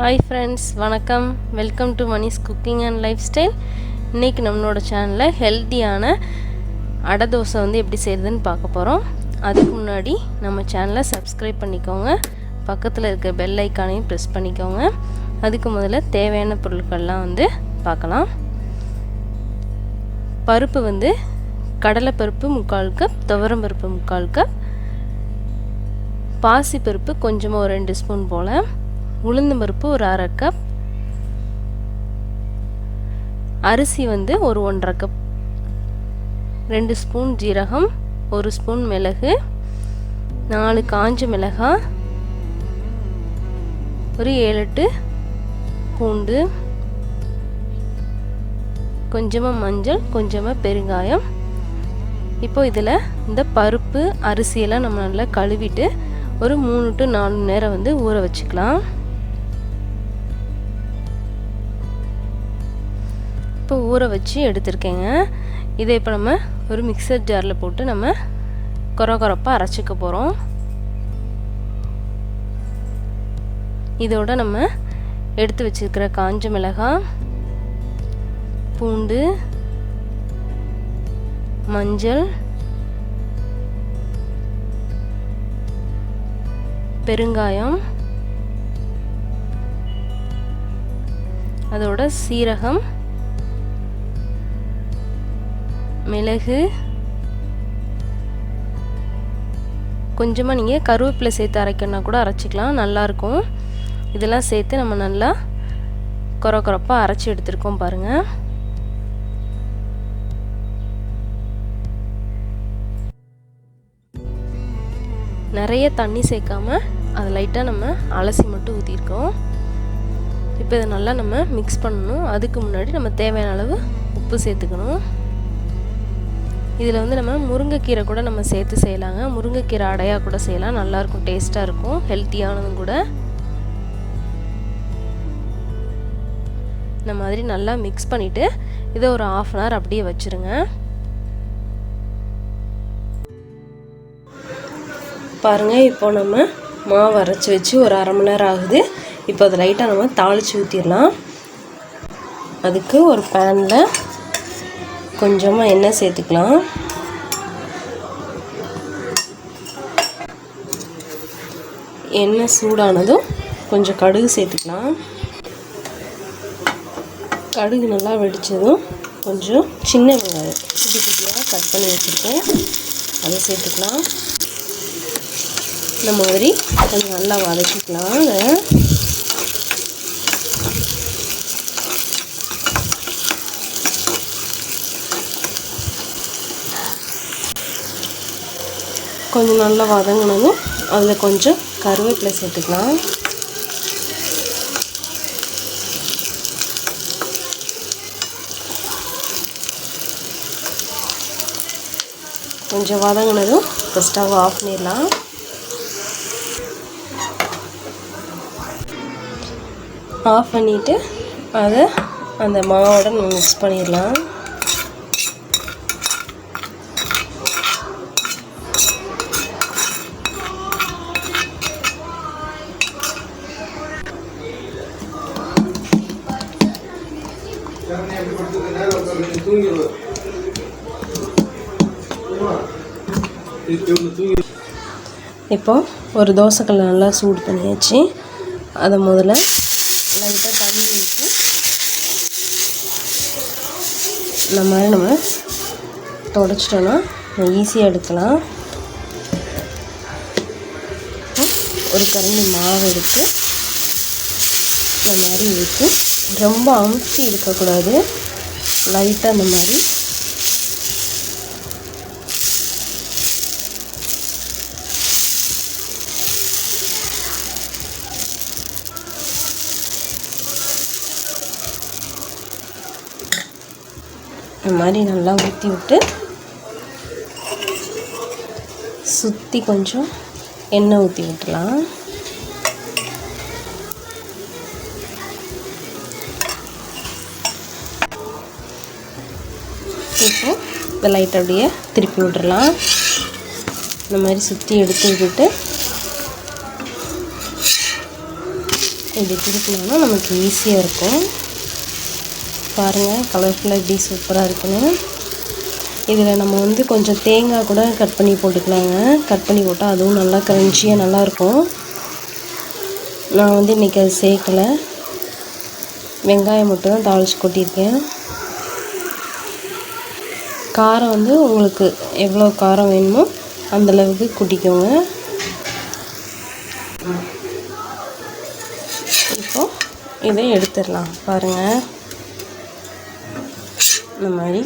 Hi friends, வணக்கம். Welcome to Mani's cooking and life style. இன்றைக்கி நம்மளோட சேனலில் ஹெல்த்தியான அடை தோசை வந்து எப்படி செய்கிறதுன்னு பார்க்க போகிறோம். அதுக்கு முன்னாடி நம்ம சேனலை சப்ஸ்கிரைப் பண்ணிக்கோங்க, பக்கத்தில் இருக்க பெல் ஐக்கானையும் ப்ரெஸ் பண்ணிக்கோங்க. அதுக்கு முதல்ல தேவையான பொருட்கள்லாம் வந்து பார்க்கலாம். பருப்பு வந்து கடலைப்பருப்பு 3/4 கப், துவரம்பருப்பு 3/4 கப், பாசிப்பருப்பு கொஞ்சமாக ஒரு 2 ஸ்பூன் போல், உளுந்தம் பருப்பு ஒரு 1/2 கப், அரிசி வந்து ஒரு 1/2 கப், 2 ஸ்பூன் ஜீரகம், 1 ஸ்பூன் மிளகு, 4 காஞ்ச மிளகாய், ஒரு 7-8 பூண்டு, கொஞ்சமாக மஞ்சள், கொஞ்சமாக பெருங்காயம். இப்போ இதில் இந்த பருப்பு அரிசியெல்லாம் நம்ம நல்லா கழுவிட்டு ஒரு 3 to 4 மணி நேரம் வந்து ஊற வச்சுக்கலாம். இப்போ ஊற வச்சு எடுத்துருக்கேங்க. இதை இப்போ நம்ம ஒரு மிக்சர் ஜாரில் போட்டு நம்ம கொரப்பாக அரைச்சிக்க போகிறோம். இதோட நம்ம எடுத்து வச்சுருக்கிற காஞ்ச மிளகாய், பூண்டு, மஞ்சள், பெருங்காயம், அதோட சீரகம், மிளகு, கொஞ்சமாக நீங்கள் கருவேப்பிலை சேர்த்து அரைக்கணுன்னா கூட அரைச்சிக்கலாம், நல்லாயிருக்கும். இதெல்லாம் சேர்த்து நம்ம நல்லா கொரப்பாக அரைச்சி எடுத்துருக்கோம் பாருங்கள். நிறைய தண்ணி சேர்க்காம அதை லைட்டாக நம்ம அலசி மட்டும் ஊற்றிருக்கோம். இப்போ இதை நல்லா நம்ம மிக்ஸ் பண்ணணும். அதுக்கு முன்னாடி நம்ம தேவையான அளவு உப்பு சேர்த்துக்கணும். இதில் வந்து நம்ம முருங்கைக்கீரை கூட நம்ம சேர்த்து செய்யலாங்க. முருங்கைக்கீரை அடையாக கூட செய்யலாம், நல்லாயிருக்கும், டேஸ்ட்டாக இருக்கும், ஹெல்த்தியானதும் கூட. இந்த மாதிரி நல்லா மிக்ஸ் பண்ணிவிட்டு இதை ஒரு 1/2 அன் ஹவர் அப்படியே வச்சுருங்க. பாருங்கள், இப்போ நம்ம மாவு அரைச்சி வச்சு ஒரு 1/2 மணி நேரம் ஆகுது. இப்போ அதை லைட்டாக நம்ம தாளித்து ஊற்றிடலாம். அதுக்கு ஒரு பேனில் கொஞ்சமாக எண்ணெய் சேர்த்துக்கலாம். எண்ணெய் சூடானதும் கொஞ்சம் கடுகு சேர்த்துக்கலாம். கடுகு நல்லா வெடித்ததும் கொஞ்சம் சின்ன வெங்காயம் குட்டி குட்டியாக கட் பண்ணி வச்சுருக்கேன், அதை சேர்த்துக்கலாம். இந்த மாதிரி கொஞ்சம் நல்லா வதக்கிக்கலாம். அதை கொஞ்சம் நல்லா வதங்கினதும் அதில் கொஞ்சம் கருவேப்பிலை சேர்த்துக்கலாம். கொஞ்சம் வதங்கினதும் இப்போ ஸ்டவ் ஆஃப் பண்ணிடலாம். ஆஃப் பண்ணிவிட்டு அதை அந்த மாவோட நம்ம மிக்ஸ் பண்ணிடலாம். இப்போ ஒரு தோசைக்கல்லை நல்லா சூடு பண்ணியாச்சு. அதை முதல்ல லைட்டாக தண்ணி ஊற்றி இந்த மாதிரி நம்ம தொடச்சிட்டோன்னா ஈஸியாக எடுக்கலாம். ஒரு கரண்டி மாவு எடுத்து இந்த மாதிரி ஊற்றி ரொம்ப அமுத்தி இருக்கக்கூடாது, லைட்டாக இந்த மாதிரி இந்த மாதிரி நல்லா ஊற்றி விட்டு சுற்றி கொஞ்சம் எண்ணெய் ஊற்றி விட்டுலாம். இப்போ இந்த லைட் அப்படியே திருப்பி விட்டுடலாம். இந்த மாதிரி சுற்றி எடுத்து விட்டுட்டு இப்படி திருப்பினோம்னா நமக்கு ஈஸியாக இருக்கும். பாருங்கள் கலர்ஃபுல்லாக எப்படி சூப்பராக இருக்குன்னு. இதில் நம்ம வந்து கொஞ்சம் தேங்காய் கூட கட் பண்ணி போட்டுக்கலாங்க. கட் பண்ணி போட்டால் அதுவும் நல்லா க்ரன்ச்சியாக நல்லாயிருக்கும். நான் வந்து இன்றைக்கி அது சேர்க்கலை, வெங்காயம் மட்டும் தான் தாளித்து கொட்டியிருக்கேன். காரம் வந்து உங்களுக்கு எவ்வளோ காரம் வேணுமோ அந்தளவுக்கு கூட்டிக்கோங்க. இப்போது இதை எடுத்துடலாம். பாருங்கள் இந்த மாதிரி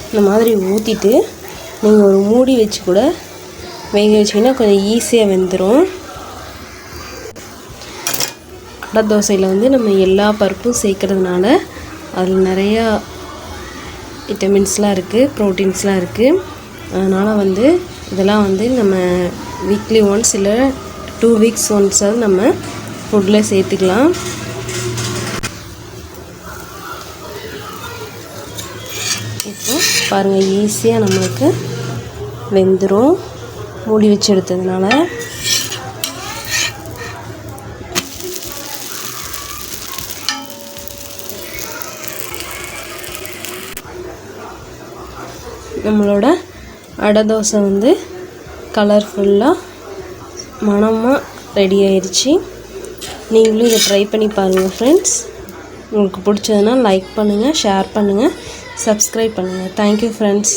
இந்த மாதிரி ஊற்றிட்டு நீங்கள் ஒரு மூடி வச்சு கூட வேக வச்சிங்கன்னா கொஞ்சம் ஈஸியாக வெந்துடும். அடை தோசையில் வந்து நம்ம எல்லா பருப்பும் சேர்க்கறதுனால அதில் நிறையா விட்டமின்ஸ்லாம் இருக்குது, ப்ரோட்டீன்ஸ்லாம் இருக்குது. அதனால் வந்து இதெல்லாம் வந்து நம்ம வீக்லி ஒன்ஸ் இல்லை 2 வீக்ஸ் ஒன்ஸாவது நம்ம ஃபுட்டில் சேர்த்துக்கலாம். இப்போ பாருங்கள் ஈஸியாக நம்மளுக்கு வெந்துடும் மூடி வச்சு எடுத்ததுனால. நம்மளோட அடை தோசை வந்து கலர்ஃபுல்லாக மணமாக ரெடி ஆயிடுச்சு. நீங்களும் இதை ட்ரை பண்ணி பாருங்கள் ஃப்ரெண்ட்ஸ். உங்களுக்கு பிடிச்சதுன்னா லைக் பண்ணுங்கள், ஷேர் பண்ணுங்கள், சப்ஸ்கிரைப் பண்ணுங்கள். Thank you friends.